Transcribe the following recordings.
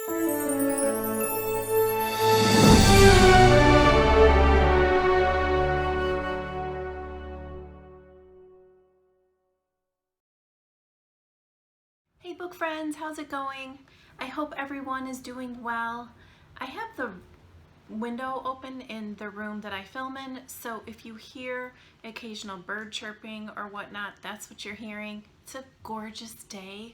Hey book friends, how's it going? I hope everyone is doing well. I have the window open in the room that I film in, so if you hear occasional bird chirping or whatnot, that's what you're hearing. It's a gorgeous day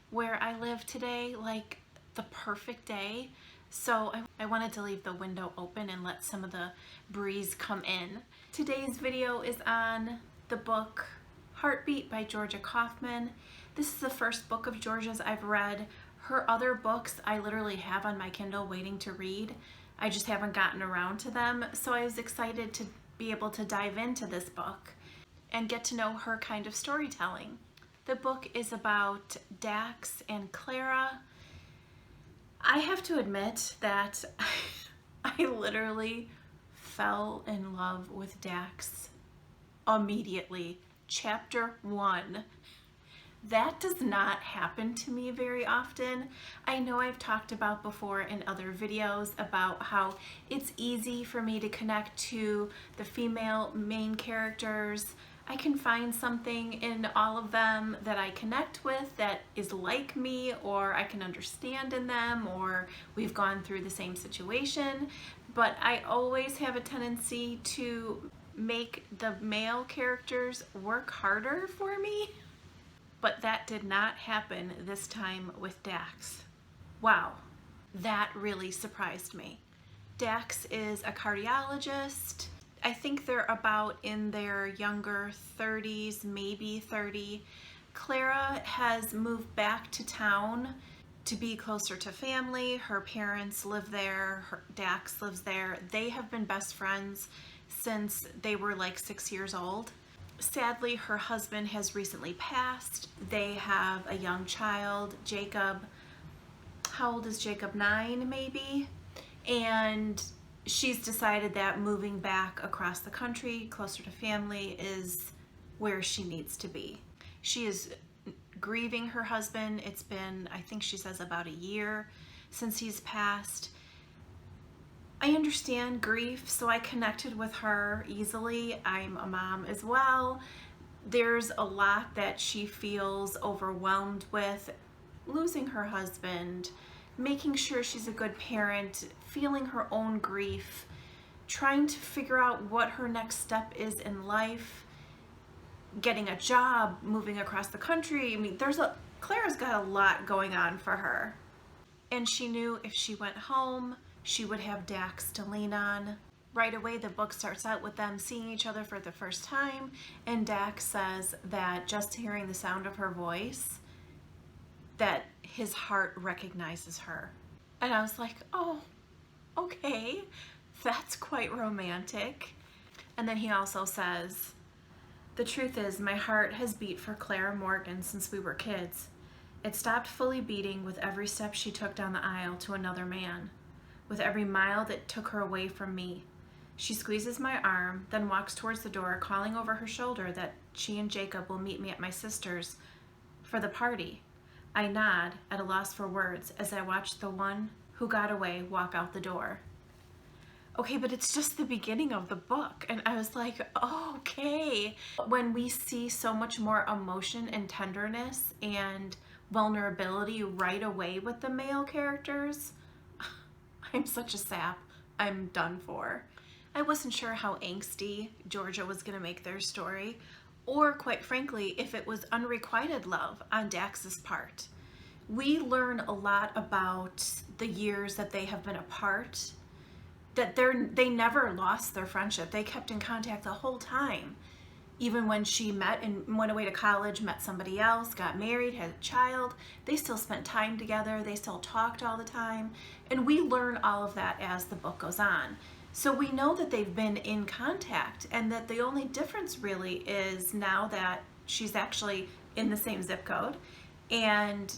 where I live today, like the perfect day. So I wanted to leave the window open and let some of the breeze come in. Today's video is on the book Heartbeat by Georgia Coffman. This is the first book of Georgia's I've read. Her other books I literally have on my Kindle waiting to read. I just haven't gotten around to them, so I was excited to be able to dive into this book and get to know her kind of storytelling. The book is about Dax and Clara. I have to admit that I literally fell in love with Dax immediately. Chapter 1. That does not happen to me very often. I know I've talked about before in other videos about how it's easy for me to connect to the female main characters. I can find something in all of them that I connect with that is like me, or I can understand in them, or we've gone through the same situation. But I always have a tendency to make the male characters work harder for me. But that did not happen this time with Dax. Wow, that really surprised me. Dax is a cardiologist. I think they're about in their younger 30s, maybe 30. Clara has moved back to town to be closer to family. Her parents live there, Dax lives there. They have been best friends since they were like 6 years old. Sadly, her husband has recently passed. They have a young child, Jacob. How old is Jacob? 9 maybe? And she's decided that moving back across the country, closer to family, is where she needs to be. She is grieving her husband. It's been, I think she says, about a year since he's passed. I understand grief, so I connected with her easily. I'm a mom as well. There's a lot that she feels overwhelmed with, losing her husband, making sure she's a good parent, feeling her own grief, trying to figure out what her next step is in life, getting a job, moving across the country. I mean, Clara's got a lot going on for her. And she knew if she went home, she would have Dax to lean on. Right away, the book starts out with them seeing each other for the first time, and Dax says that just hearing the sound of her voice, that his heart recognizes her. And I was like, oh, okay, that's quite romantic. And then he also says, the truth is, my heart has beat for Clara Morgan since we were kids. It stopped fully beating with every step she took down the aisle to another man, with every mile that took her away from me. She squeezes my arm, then walks towards the door, calling over her shoulder that she and Jacob will meet me at my sister's for the party. I nod, at a loss for words, as I watch the one who got away walk out the door. Okay, but it's just the beginning of the book, and I was like, oh, okay. When we see so much more emotion and tenderness and vulnerability right away with the male characters, I'm such a sap. I'm done for. I wasn't sure how angsty Georgia was going to make their story, or quite frankly, if it was unrequited love on Dax's part. We learn a lot about the years that they have been apart, that they never lost their friendship. They kept in contact the whole time. Even when she met and went away to college, met somebody else, got married, had a child, they still spent time together, they still talked all the time. And we learn all of that as the book goes on. So we know that they've been in contact, and that the only difference really is now that she's actually in the same zip code, and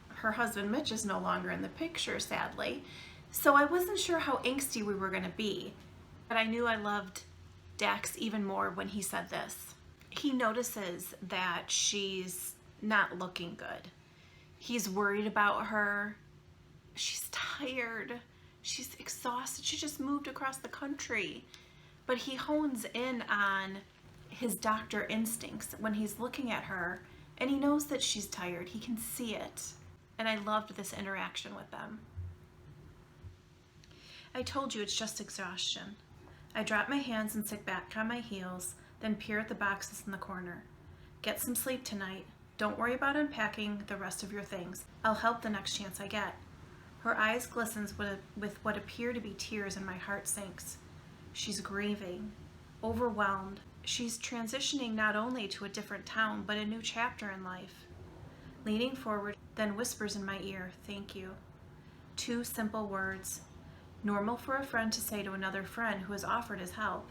her husband Mitch is no longer in the picture, sadly. So I wasn't sure how angsty we were going to be, but I knew I loved Dax even more when he said this. He notices that she's not looking good. He's worried about her. she's tired. She's exhausted. She just moved across the country. But he hones in on his doctor instincts when he's looking at her, and he knows that she's tired. He can see it. And I loved this interaction with them. I told you it's just exhaustion. I drop my hands and sit back on my heels, then peer at the boxes in the corner. Get some sleep tonight. Don't worry about unpacking the rest of your things. I'll help the next chance I get. Her eyes glistens with what appear to be tears, and my heart sinks. She's grieving, overwhelmed. She's transitioning not only to a different town, but a new chapter in life. Leaning forward, then whispers in my ear, "Thank you." 2 simple words, normal for a friend to say to another friend who has offered his help.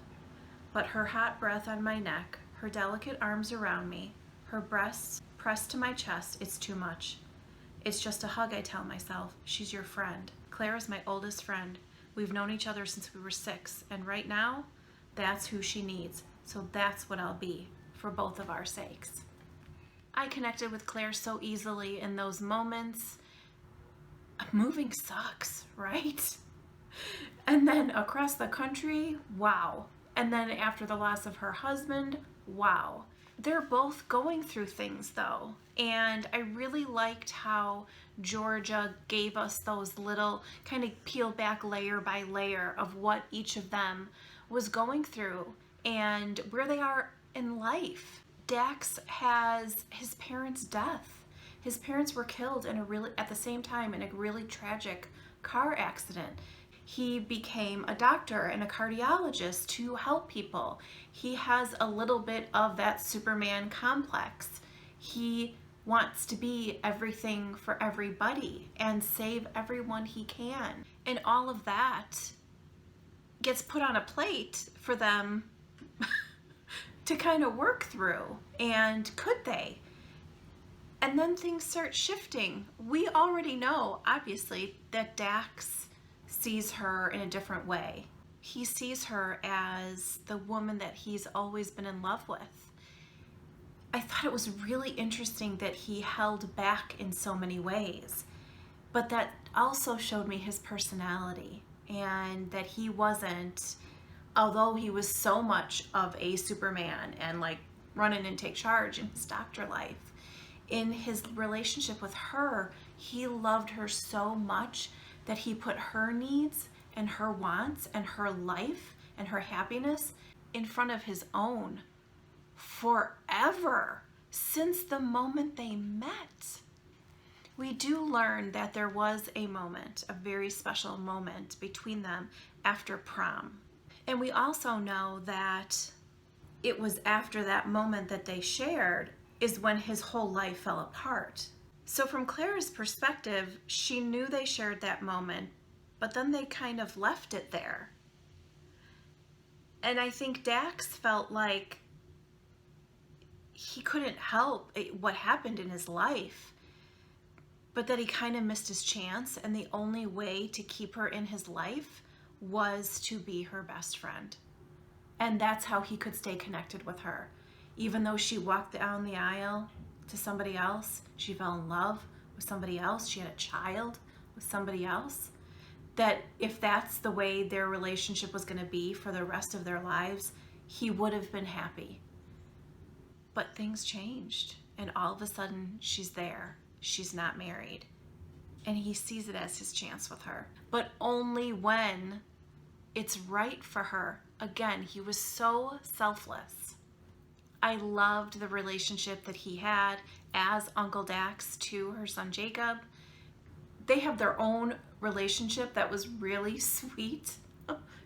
But her hot breath on my neck, her delicate arms around me, her breasts pressed to my chest, it's too much. It's just a hug, I tell myself. She's your friend. Clara's my oldest friend. We've known each other since we were 6, and right now, that's who she needs. So that's what I'll be, for both of our sakes. I connected with Claire so easily in those moments. Moving sucks, right? And then across the country, wow. And then after the loss of her husband, wow. They're both going through things though. And I really liked how Georgia gave us those little kind of peel back layer by layer of what each of them was going through and where they are in life. Dax has his parents' death. His parents were killed at the same time in a really tragic car accident. He became a doctor and a cardiologist to help people. He has a little bit of that Superman complex. He wants to be everything for everybody and save everyone he can. And all of that gets put on a plate for them to kind of work through. And could they? And then things start shifting. We already know, obviously, that Dax sees her in a different way. He sees her as the woman that he's always been in love with. I thought it was really interesting that he held back in so many ways, but that also showed me his personality, and that he wasn't, although he was so much of a Superman and like run in and take charge in his doctor life, in his relationship with her, he loved her so much that he put her needs and her wants and her life and her happiness in front of his own forever, since the moment they met. We do learn that there was a moment, a very special moment between them after prom. And we also know that it was after that moment that they shared is when his whole life fell apart. So from Clara's perspective, she knew they shared that moment, but then they kind of left it there. And I think Dax felt like he couldn't help what happened in his life, but that he kind of missed his chance, and the only way to keep her in his life was to be her best friend. And that's how he could stay connected with her. Even though she walked down the aisle to somebody else, she fell in love with somebody else, she had a child with somebody else, that if that's the way their relationship was going to be for the rest of their lives, he would have been happy. But things changed, and all of a sudden she's there. She's not married. And he sees it as his chance with her, but only when it's right for her. Again, he was so selfless. I loved the relationship that he had as Uncle Dax to her son Jacob. They have their own relationship that was really sweet.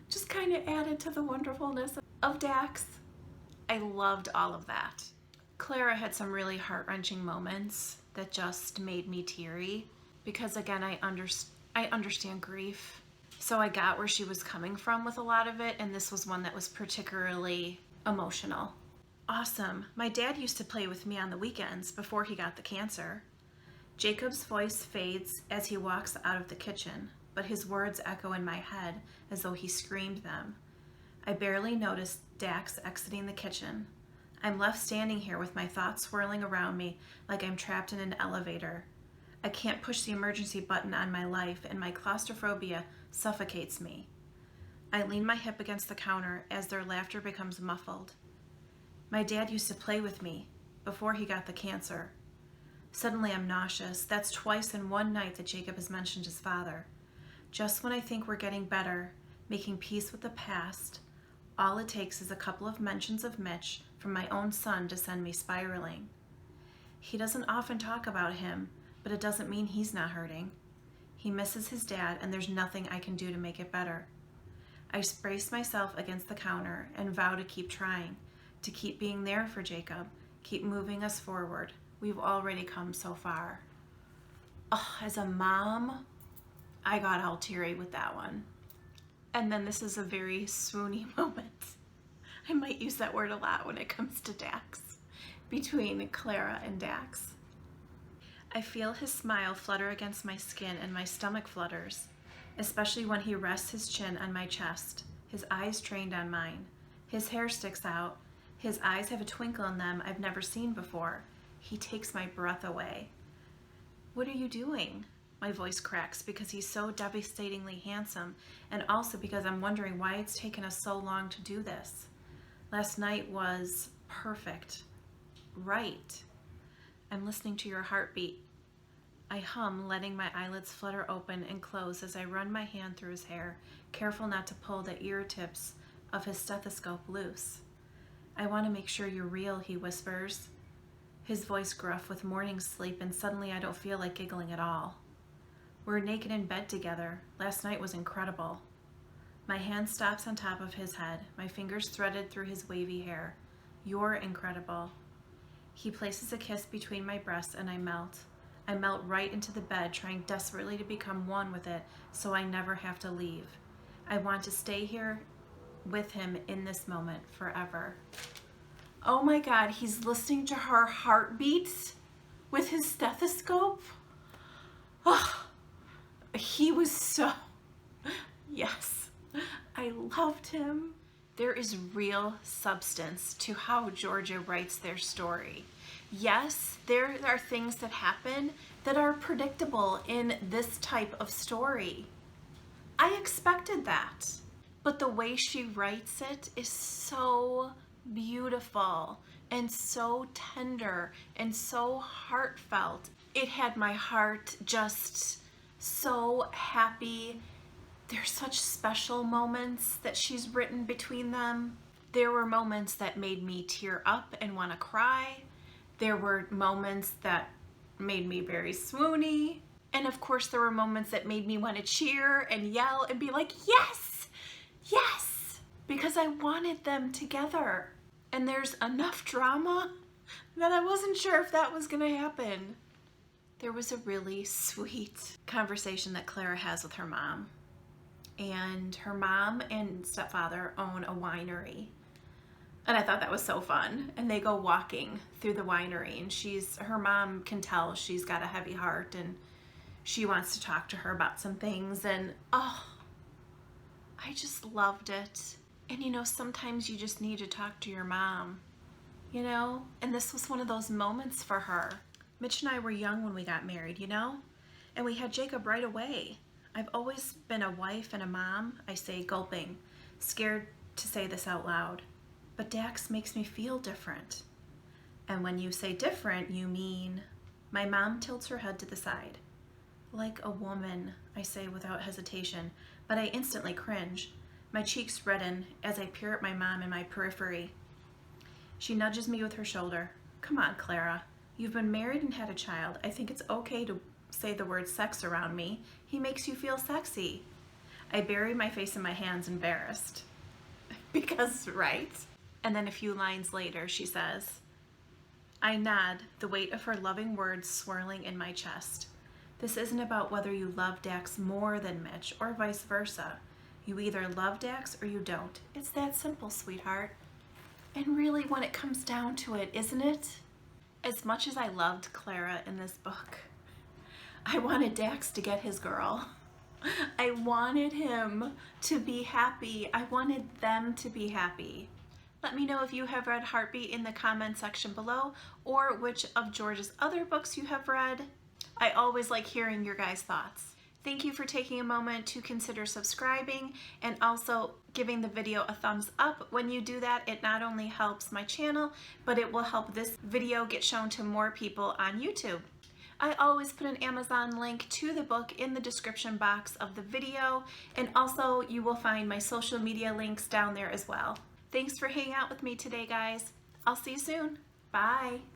Just kind of added to the wonderfulness of Dax. I loved all of that. Clara had some really heart-wrenching moments that just made me teary, because again, I understand grief. So I got where she was coming from with a lot of it, and this was one that was particularly emotional. Awesome. My dad used to play with me on the weekends before he got the cancer. Jacob's voice fades as he walks out of the kitchen, but his words echo in my head as though he screamed them. I barely noticed Dax exiting the kitchen. I'm left standing here with my thoughts swirling around me like I'm trapped in an elevator. I can't push the emergency button on my life, and my claustrophobia suffocates me. I lean my hip against the counter as their laughter becomes muffled. My dad used to play with me before he got the cancer. Suddenly I'm nauseous. That's twice in one night that Jacob has mentioned his father. Just when I think we're getting better, making peace with the past, all it takes is a couple of mentions of Mitch from my own son to send me spiraling. He doesn't often talk about him, but it doesn't mean he's not hurting. He misses his dad, and there's nothing I can do to make it better. I brace myself against the counter and vow to keep trying, to keep being there for Jacob, keep moving us forward. We've already come so far. Oh, as a mom, I got all teary with that one. And then this is a very swoony moment. I might use that word a lot when it comes to Dax, between Clara and Dax. I feel his smile flutter against my skin and my stomach flutters, especially when he rests his chin on my chest, his eyes trained on mine. His hair sticks out. His eyes have a twinkle in them I've never seen before. He takes my breath away. What are you doing? My voice cracks because he's so devastatingly handsome, and also because I'm wondering why it's taken us so long to do this. Last night was perfect. Right. I'm listening to your heartbeat. I hum, letting my eyelids flutter open and close as I run my hand through his hair, careful not to pull the ear tips of his stethoscope loose. I want to make sure you're real, he whispers, his voice gruff with morning sleep, and suddenly I don't feel like giggling at all. We're naked in bed together. Last night was incredible. My hand stops on top of his head, my fingers threaded through his wavy hair. You're incredible. He places a kiss between my breasts and I melt. I melt right into the bed, trying desperately to become one with it so I never have to leave. I want to stay here with him in this moment forever. Oh my God, he's listening to her heartbeats with his stethoscope? Oh, he was so, yes, I loved him. There is real substance to how Georgia writes their story. Yes, there are things that happen that are predictable in this type of story. I expected that, but the way she writes it is so beautiful and so tender and so heartfelt. It had my heart just so happy. There's such special moments that she's written between them. There were moments that made me tear up and want to cry. There were moments that made me very swoony. And of course, there were moments that made me want to cheer and yell and be like, yes, yes, because I wanted them together. And there's enough drama that I wasn't sure if that was going to happen. There was a really sweet conversation that Clara has with her mom. And her mom and stepfather own a winery. And I thought that was so fun. And they go walking through the winery, and her mom can tell she's got a heavy heart and she wants to talk to her about some things. And oh, I just loved it. And you know, sometimes you just need to talk to your mom, you know? And this was one of those moments for her. Mitch and I were young when we got married, you know? And we had Jacob right away. I've always been a wife and a mom, I say gulping, scared to say this out loud. But Dax makes me feel different. And when you say different, you mean... My mom tilts her head to the side. Like a woman, I say without hesitation, but I instantly cringe. My cheeks redden as I peer at my mom in my periphery. She nudges me with her shoulder. Come on, Clara. You've been married and had a child. I think it's okay to say the word sex around me. He makes you feel sexy. I bury my face in my hands, embarrassed. Because, right? And then a few lines later, she says, I nod, the weight of her loving words swirling in my chest. This isn't about whether you love Dax more than Mitch or vice versa. You either love Dax or you don't. It's that simple, sweetheart. And really, when it comes down to it, isn't it? As much as I loved Clara in this book, I wanted Dax to get his girl. I wanted him to be happy. I wanted them to be happy. Let me know if you have read Heartbeat in the comment section below, or which of George's other books you have read. I always like hearing your guys' thoughts. Thank you for taking a moment to consider subscribing and also giving the video a thumbs up. When you do that, it not only helps my channel, but it will help this video get shown to more people on YouTube. I always put an Amazon link to the book in the description box of the video, and also you will find my social media links down there as well. Thanks for hanging out with me today, guys. I'll see you soon. Bye.